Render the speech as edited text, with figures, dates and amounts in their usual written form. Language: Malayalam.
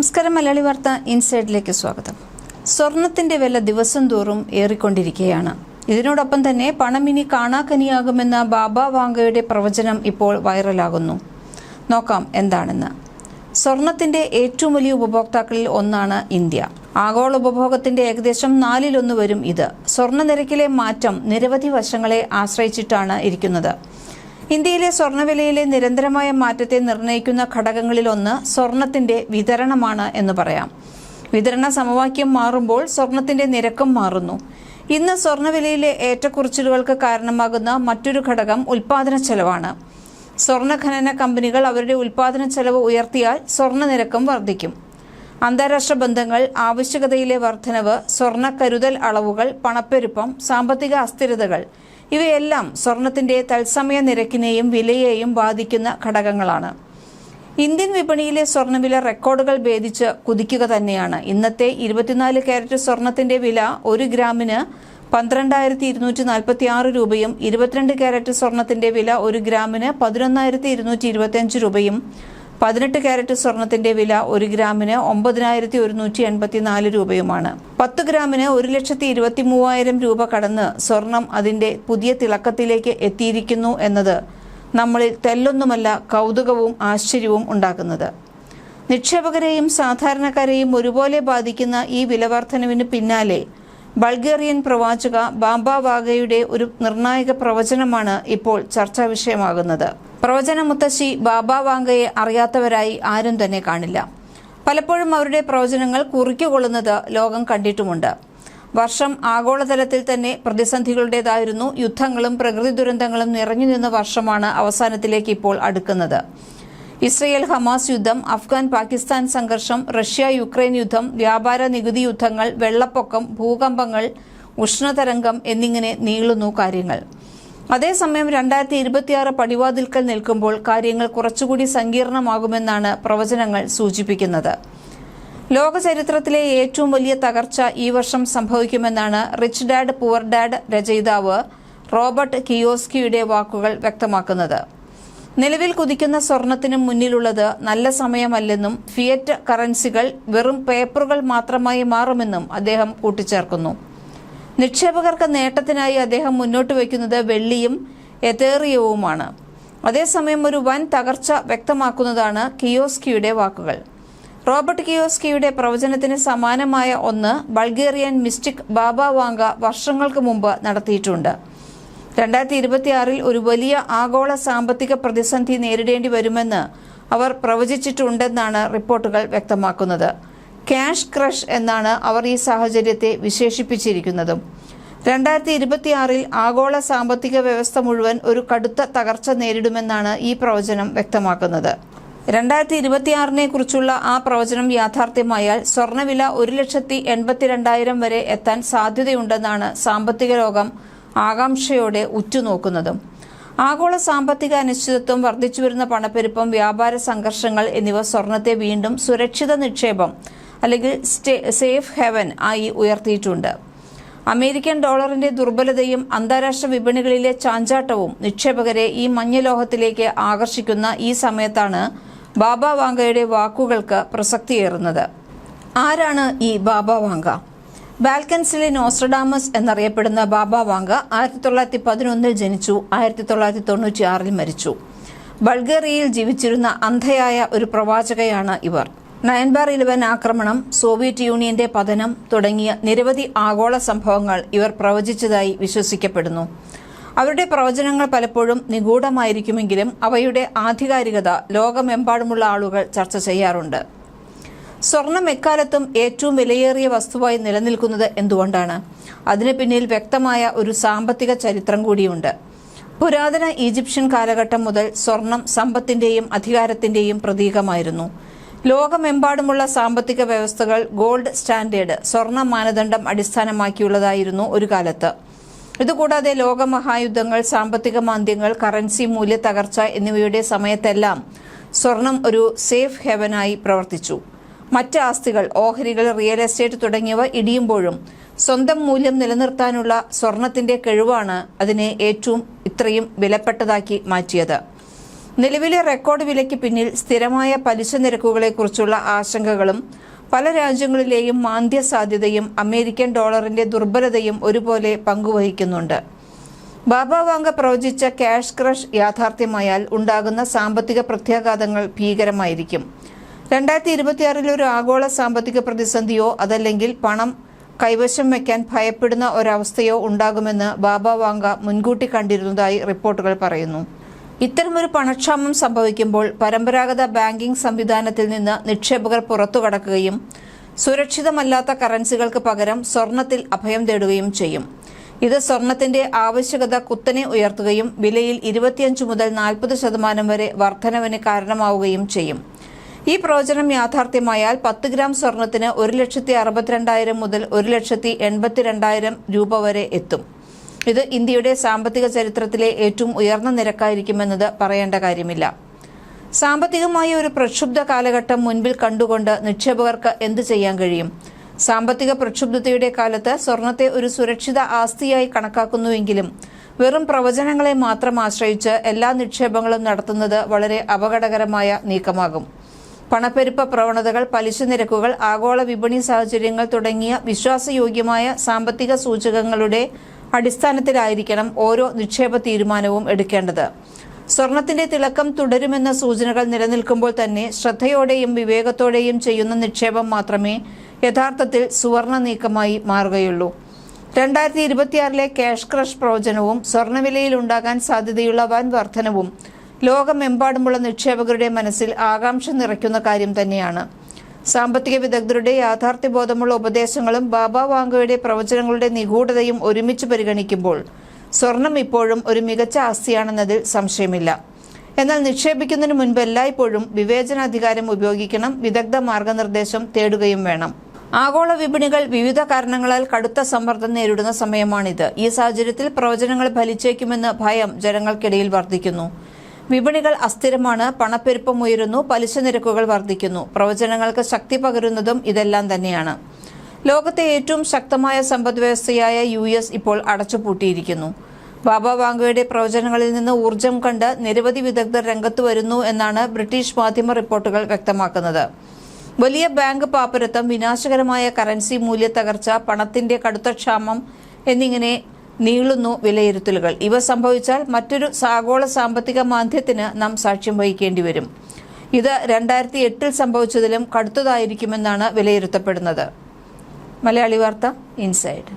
നമസ്കാരം. മലയാളി വാർത്ത ഇൻസൈഡിലേക്ക് സ്വാഗതം. സ്വർണത്തിന്റെ വില ദിവസം തോറും ഏറിക്കൊണ്ടിരിക്കുകയാണ്. ഇതിനോടൊപ്പം തന്നെ പണം ഇനി കാണാക്കനിയാകുമെന്ന ബാബ വാങ്കയുടെ പ്രവചനം ഇപ്പോൾ വൈറലാകുന്നു. നോക്കാം എന്താണെന്ന്. സ്വർണത്തിന്റെ ഏറ്റവും വലിയ ഉപഭോക്താക്കളിൽ ഒന്നാണ് ഇന്ത്യ. ആഗോള ഉപഭോഗത്തിന്റെ ഏകദേശം 4/1 വരും ഇത്. സ്വർണ്ണ നിരക്കിലെ മാറ്റം നിരവധി വശങ്ങളെ ആശ്രയിച്ചിട്ടാണ് ഇരിക്കുന്നത്. ഇന്ത്യയിലെ സ്വർണ്ണവിലയിലെ നിരന്തരമായ മാറ്റത്തെ നിർണ്ണയിക്കുന്ന ഘടകങ്ങളിലൊന്ന് സ്വർണത്തിന്റെ വിതരണമാണ് എന്ന് പറയാം. വിതരണ സമവാക്യം മാറുമ്പോൾ സ്വർണത്തിന്റെ നിരക്കും മാറുന്നു. ഇന്ന് സ്വർണ്ണവിലയിലെ ഏറ്റക്കുറച്ചിലുകൾക്ക് കാരണമാകുന്ന മറ്റൊരു ഘടകം ഉൽപാദന ചെലവാണ്. സ്വർണ്ണ ഖനന കമ്പനികൾ അവരുടെ ഉൽപാദന ചെലവ് ഉയർത്തിയാൽ സ്വർണ്ണ നിരക്കും വർദ്ധിക്കും. അന്താരാഷ്ട്ര ബന്ധങ്ങൾ, ആവശ്യകതയിലെ വർധനവ്, സ്വർണ്ണ കരുതൽ അളവുകൾ, പണപ്പെരുപ്പം, സാമ്പത്തിക അസ്ഥിരതകൾ ഇവയെല്ലാം സ്വർണത്തിന്റെ തത്സമയ നിരക്കിനെയും വിലയെയും ബാധിക്കുന്ന ഘടകങ്ങളാണ്. ഇന്ത്യൻ വിപണിയിലെ സ്വർണ്ണവില റെക്കോർഡുകൾ ഭേദിച്ച് കുതിക്കുക തന്നെയാണ്. ഇന്നത്തെ 24 കാരറ്റ് സ്വർണത്തിന്റെ വില 1 ഗ്രാമിന് 12,246 രൂപയും 22 കാരറ്റ് സ്വർണത്തിന്റെ വില 1 ഗ്രാമിന് 11,225 രൂപയും 18 കാരറ്റ് സ്വർണത്തിന്റെ വില 1 ഗ്രാമിന് 9,184 രൂപയുമാണ്. 10 ഗ്രാമിന് 1,23,000 രൂപ കടന്ന് സ്വർണം അതിന്റെ പുതിയ തിളക്കത്തിലേക്ക് എത്തിയിരിക്കുന്നു എന്നത് നമ്മളിൽ തെല്ലൊന്നുമല്ല കൗതുകവും ആശ്ചര്യവും ഉണ്ടാക്കുന്നത്. നിക്ഷേപകരെയും സാധാരണക്കാരെയും ഒരുപോലെ ബാധിക്കുന്ന ഈ വിലവർധനവിന് പിന്നാലെ ബൾഗേറിയൻ പ്രവാചക ബാബ വാങ്കയുടെ ഒരു നിർണായക പ്രവചനമാണ് ഇപ്പോൾ ചർച്ചാ വിഷയമാകുന്നത്. പ്രവചന മുത്തശ്ശി ബാബ വാങ്കയെ അറിയാത്തവരായി ആരും തന്നെ കാണില്ല. പലപ്പോഴും അവരുടെ പ്രവചനങ്ങൾ കുറിക്കുകൊള്ളുന്നത് ലോകം കണ്ടിട്ടുമുണ്ട്. വർഷം ആഗോളതലത്തിൽ തന്നെ പ്രതിസന്ധികളുടേതായിരുന്നു. യുദ്ധങ്ങളും പ്രകൃതി ദുരന്തങ്ങളും നിറഞ്ഞു നിന്ന വർഷമാണ് അവസാനത്തിലേക്ക് ഇപ്പോൾ അടുക്കുന്നത്. ഇസ്രയേൽ ഹമാസ് യുദ്ധം, അഫ്ഗാൻ പാകിസ്ഥാൻ സംഘർഷം, റഷ്യ യുക്രൈൻ യുദ്ധം, വ്യാപാര നികുതി യുദ്ധങ്ങൾ, വെള്ളപ്പൊക്കം, ഭൂകമ്പങ്ങൾ, ഉഷ്ണതരംഗം എന്നിങ്ങനെ നീളുന്നു കാര്യങ്ങൾ. അതേസമയം 2026 പടിവാതിൽക്കൽ നിൽക്കുമ്പോൾ കാര്യങ്ങൾ കുറച്ചുകൂടി സങ്കീർണമാകുമെന്നാണ് പ്രവചനങ്ങൾ സൂചിപ്പിക്കുന്നത്. ലോക ചരിത്രത്തിലെ ഏറ്റവും വലിയ തകർച്ച ഈ വർഷം സംഭവിക്കുമെന്നാണ് റിച്ച് ഡാഡ് പുവർ ഡാഡ് രചയിതാവ് റോബർട്ട് കിയോസ്കിയുടെ വാക്കുകൾ വ്യക്തമാക്കുന്നത്. നിലവിൽ കുതിക്കുന്ന സ്വർണത്തിന് മുന്നിലുള്ളത് നല്ല സമയമല്ലെന്നും ഫിയറ്റ് കറൻസികൾ വെറും പേപ്പറുകൾ മാത്രമായി മാറുമെന്നും അദ്ദേഹം കൂട്ടിച്ചേർക്കുന്നു. നിക്ഷേപകർക്ക് നേട്ടത്തിനായി അദ്ദേഹം മുന്നോട്ട് വയ്ക്കുന്നത് വെള്ളിയും എതേറിയവുമാണ്. അതേസമയം ഒരു വൻ തകർച്ച വ്യക്തമാക്കുന്നതാണ് കിയോസ്കിയുടെ വാക്കുകൾ. റോബർട്ട് കിയോസ്കിയുടെ പ്രവചനത്തിന് സമാനമായ ഒന്ന് ബൾഗേറിയൻ മിസ്റ്റിക് ബാബ വാങ്ക വർഷങ്ങൾക്ക് മുമ്പ് നടത്തിയിട്ടുണ്ട്. 2026 ഒരു വലിയ ആഗോള സാമ്പത്തിക പ്രതിസന്ധി നേരിടേണ്ടി വരുമെന്ന് അവർ പ്രവചിച്ചിട്ടുണ്ടെന്നാണ് റിപ്പോർട്ടുകൾ വ്യക്തമാക്കുന്നത്. ക്യാഷ് ക്രഷ് എന്നാണ് അവർ ഈ സാഹചര്യത്തെ വിശേഷിപ്പിച്ചിരിക്കുന്നതും. 2026 ആഗോള സാമ്പത്തിക വ്യവസ്ഥ മുഴുവൻ ഒരു കടുത്ത തകർച്ച നേരിടുമെന്നാണ് ഈ പ്രവചനം വ്യക്തമാക്കുന്നത്. 2026 കുറിച്ചുള്ള ആ പ്രവചനം യാഥാർത്ഥ്യമായാൽ സ്വർണ്ണവില 1,82,000 വരെ എത്താൻ സാധ്യതയുണ്ടെന്നാണ് സാമ്പത്തിക ലോകം ആകാംക്ഷയോടെ ഉറ്റുനോക്കുന്നതും. ആഗോള സാമ്പത്തിക അനിശ്ചിതത്വം, വർദ്ധിച്ചുവരുന്ന പണപ്പെരുപ്പം, വ്യാപാര സംഘർഷങ്ങൾ എന്നിവ സ്വർണത്തെ വീണ്ടും സുരക്ഷിത നിക്ഷേപം അല്ലെങ്കിൽ സേഫ് ഹെവൻ ആയി ഉയർത്തിയിട്ടുണ്ട്. അമേരിക്കൻ ഡോളറിന്റെ ദുർബലതയും അന്താരാഷ്ട്ര വിപണികളിലെ ചാഞ്ചാട്ടവും നിക്ഷേപകരെ ഈ മഞ്ഞലോഹത്തിലേക്ക് ആകർഷിക്കുന്ന ഈ സമയത്താണ് ബാബ വാങ്കയുടെ വാക്കുകൾക്ക് പ്രസക്തിയേറുന്നത്. ആരാണ് ഈ ബാബ വാങ്ക? ബാൽക്കൻസിലെ നോസ്ട്രഡാമസ് എന്നറിയപ്പെടുന്ന ബാബ വാങ്ക 1911 ജനിച്ചു, 1996 മരിച്ചു. ബൾഗേറിയയിൽ ജീവിച്ചിരുന്ന അന്ധയായ ഒരു പ്രവാചകയാണ് ഇവർ. 9/11 ആക്രമണം, സോവിയറ്റ് യൂണിയന്റെ പതനം തുടങ്ങിയ നിരവധി ആഗോള സംഭവങ്ങൾ ഇവർ പ്രവചിച്ചതായി വിശ്വസിക്കപ്പെടുന്നു. അവരുടെ പ്രവചനങ്ങൾ പലപ്പോഴും നിഗൂഢമായിരിക്കുമെങ്കിലും അവയുടെ ആധികാരികത ലോകമെമ്പാടുമുള്ള ആളുകൾ ചർച്ച ചെയ്യാറുണ്ട്. സ്വർണം എക്കാലത്തും ഏറ്റവും വിലയേറിയ വസ്തുവായി നിലനിൽക്കുന്നത് എന്തുകൊണ്ടാണ്? അതിന് പിന്നിൽ വ്യക്തമായ ഒരു സാമ്പത്തിക ചരിത്രം കൂടിയുണ്ട്. പുരാതന ഈജിപ്ഷ്യൻ കാലഘട്ടം മുതൽ സ്വർണം സമ്പത്തിന്റെയും അധികാരത്തിന്റെയും പ്രതീകമായിരുന്നു. ലോകമെമ്പാടുമുള്ള സാമ്പത്തിക വ്യവസ്ഥകൾ ഗോൾഡ് സ്റ്റാൻഡേർഡ്, സ്വർണ്ണ മാനദണ്ഡം അടിസ്ഥാനമാക്കിയുള്ളതായിരുന്നു ഒരു കാലത്ത്. ഇതുകൂടാതെ ലോകമഹായുദ്ധങ്ങൾ, സാമ്പത്തിക മാന്ദ്യങ്ങൾ, കറൻസി മൂല്യ തകർച്ച എന്നിവയുടെ സമയത്തെല്ലാം സ്വർണം ഒരു സേഫ് ഹെവനായി പ്രവർത്തിച്ചു. മറ്റ് ആസ്തികൾ, ഓഹരികൾ, റിയൽ എസ്റ്റേറ്റ് തുടങ്ങിയവ ഇടിയുമ്പോഴും സ്വന്തം മൂല്യം നിലനിർത്താനുള്ള സ്വർണത്തിന്റെ കഴിവാണ് അതിനെ ഏറ്റവും ഇത്രയും വിലപ്പെട്ടതാക്കി മാറ്റിയത്. നിലവിലെ റെക്കോർഡ് വിലയ്ക്ക് പിന്നിൽ സ്ഥിരമായ പലിശ നിരക്കുകളെക്കുറിച്ചുള്ള ആശങ്കകളും പല രാജ്യങ്ങളിലെയും മാന്ദ്യ സാധ്യതയും അമേരിക്കൻ ഡോളറിന്റെ ദുർബലതയും ഒരുപോലെ പങ്കുവഹിക്കുന്നുണ്ട്. ബാബ വാങ്ക പ്രവചിച്ച ക്യാഷ് ക്രഷ് യാഥാർത്ഥ്യമായാൽ ഉണ്ടാകുന്ന സാമ്പത്തിക പ്രത്യാഘാതങ്ങൾ ഭീകരമായിരിക്കും. 2026 ഒരു ആഗോള സാമ്പത്തിക പ്രതിസന്ധിയോ അതല്ലെങ്കിൽ പണം കൈവശം വയ്ക്കാൻ ഭയപ്പെടുന്ന ഒരവസ്ഥയോ ഉണ്ടാകുമെന്ന് ബാബ വാങ്ക മുൻകൂട്ടി കണ്ടിരുന്നതായി റിപ്പോർട്ടുകൾ പറയുന്നു. ഇത്തരമൊരു പണക്ഷാമം സംഭവിക്കുമ്പോൾ പരമ്പരാഗത ബാങ്കിംഗ് സംവിധാനത്തിൽ നിന്ന് നിക്ഷേപകർ പുറത്തുകടക്കുകയും സുരക്ഷിതമല്ലാത്ത കറൻസികൾക്ക് പകരം സ്വർണത്തിൽ അഭയം തേടുകയും ചെയ്യും. ഇത് സ്വർണത്തിന്റെ ആവശ്യകത കുത്തനെ ഉയർത്തുകയും വിലയിൽ 25 മുതൽ 40% വരെ വർധനവിന് കാരണമാവുകയും ചെയ്യും. ഈ പ്രവചനം യാഥാർത്ഥ്യമായാൽ 10 ഗ്രാം സ്വർണത്തിന് 1,62,000 മുതൽ 1,82,000 രൂപ വരെ എത്തും. ഇത് ഇന്ത്യയുടെ സാമ്പത്തിക ചരിത്രത്തിലെ ഏറ്റവും ഉയർന്ന നിരക്കായിരിക്കുമെന്നത് പറയേണ്ട കാര്യമില്ല. സാമ്പത്തികമായ ഒരു പ്രക്ഷുബ്ധ കാലഘട്ടം മുൻപിൽ കണ്ടുകൊണ്ട് നിക്ഷേപകർക്ക് എന്ത് ചെയ്യാൻ കഴിയും? സാമ്പത്തിക പ്രക്ഷുബ്ധതയുടെ കാലത്ത് സ്വർണത്തെ ഒരു സുരക്ഷിത ആസ്തിയായി കണക്കാക്കുന്നുവെങ്കിലും വെറും പ്രവചനങ്ങളെ മാത്രം ആശ്രയിച്ച് എല്ലാ നിക്ഷേപങ്ങളും നടത്തുന്നത് വളരെ അപകടകരമായ നീക്കമാകും. പണപ്പെരുപ്പ പ്രവണതകൾ, പലിശ നിരക്കുകൾ, ആഗോള വിപണി സാഹചര്യങ്ങൾ തുടങ്ങിയ വിശ്വാസയോഗ്യമായ സാമ്പത്തിക സൂചകങ്ങളുടെ അടിസ്ഥാനത്തിലായിരിക്കണം ഓരോ നിക്ഷേപ തീരുമാനവും എടുക്കേണ്ടത്. സ്വർണത്തിന്റെ തിളക്കം തുടരുമെന്ന സൂചനകൾ നിലനിൽക്കുമ്പോൾ തന്നെ ശ്രദ്ധയോടെയും വിവേകത്തോടെയും ചെയ്യുന്ന നിക്ഷേപം മാത്രമേ യഥാർത്ഥത്തിൽ സുവർണ നീക്കമായി മാറുകയുള്ളൂ. 2026 ക്യാഷ് ക്രഷ് പ്രവചനവും സ്വർണവിലയിൽ ഉണ്ടാകാൻ സാധ്യതയുള്ള വൻ വർധനവും ലോകമെമ്പാടുമുള്ള നിക്ഷേപകരുടെ മനസ്സിൽ ആകാംക്ഷ നിറയ്ക്കുന്ന കാര്യം തന്നെയാണ്. സാമ്പത്തിക വിദഗ്ധരുടെ യാഥാർത്ഥ്യബോധമുള്ള ഉപദേശങ്ങളും ബാബ വാങ്കയുടെ പ്രവചനങ്ങളുടെ നിഗൂഢതയും ഒരുമിച്ച് പരിഗണിക്കുമ്പോൾ സ്വർണം ഇപ്പോഴും ഒരു മികച്ച ആസ്തിയാണെന്നതിൽ സംശയമില്ല. എന്നാൽ നിക്ഷേപിക്കുന്നതിന് മുൻപ് എല്ലായ്പ്പോഴും വിവേചനാധികാരം ഉപയോഗിക്കണം, വിദഗ്ധ മാർഗനിർദ്ദേശം തേടുകയും വേണം. ആഗോള വിപണികൾ വിവിധ കാരണങ്ങളാൽ കടുത്ത സമ്മർദ്ദം നേരിടുന്ന സമയമാണിത്. ഈ സാഹചര്യത്തിൽ പ്രവചനങ്ങൾ ഫലിച്ചേക്കുമെന്ന ഭയം ജനങ്ങൾക്കിടയിൽ വർദ്ധിക്കുന്നു. വിപണികൾ അസ്ഥിരമാണ്, പണപ്പെരുപ്പം ഉയരുന്നു, പലിശ നിരക്കുകൾ വർദ്ധിക്കുന്നു. പ്രവചനങ്ങൾക്ക് ശക്തി പകരുന്നതും ഇതെല്ലാം തന്നെയാണ്. ലോകത്തെ ഏറ്റവും ശക്തമായ സമ്പദ്വ്യവസ്ഥയായ US ഇപ്പോൾ അടച്ചുപൂട്ടിയിരിക്കുന്നു. ബാബ വാങ്കയുടെ പ്രവചനങ്ങളിൽ നിന്ന് ഊർജം കണ്ട് നിരവധി വിദഗ്ധർ രംഗത്ത് വരുന്നു എന്നാണ് ബ്രിട്ടീഷ് മാധ്യമ റിപ്പോർട്ടുകൾ വ്യക്തമാക്കുന്നത്. വലിയ ബാങ്ക് പാപ്പരത്വം, വിനാശകരമായ കറൻസി മൂല്യത്തകർച്ച, പണത്തിന്റെ കടുത്ത ക്ഷാമം എന്നിങ്ങനെ നീളുന്നു വിലയിരുത്തലുകൾ. ഇവ സംഭവിച്ചാൽ മറ്റൊരു ആഗോള സാമ്പത്തിക മാന്ദ്യത്തിന് നാം സാക്ഷ്യം വഹിക്കേണ്ടി വരും. ഇത് 2008 സംഭവിച്ചതിലും കടുത്തതായിരിക്കുമെന്നാണ് വിലയിരുത്തപ്പെടുന്നത്. മലയാളി വാർത്ത ഇൻസൈഡ്.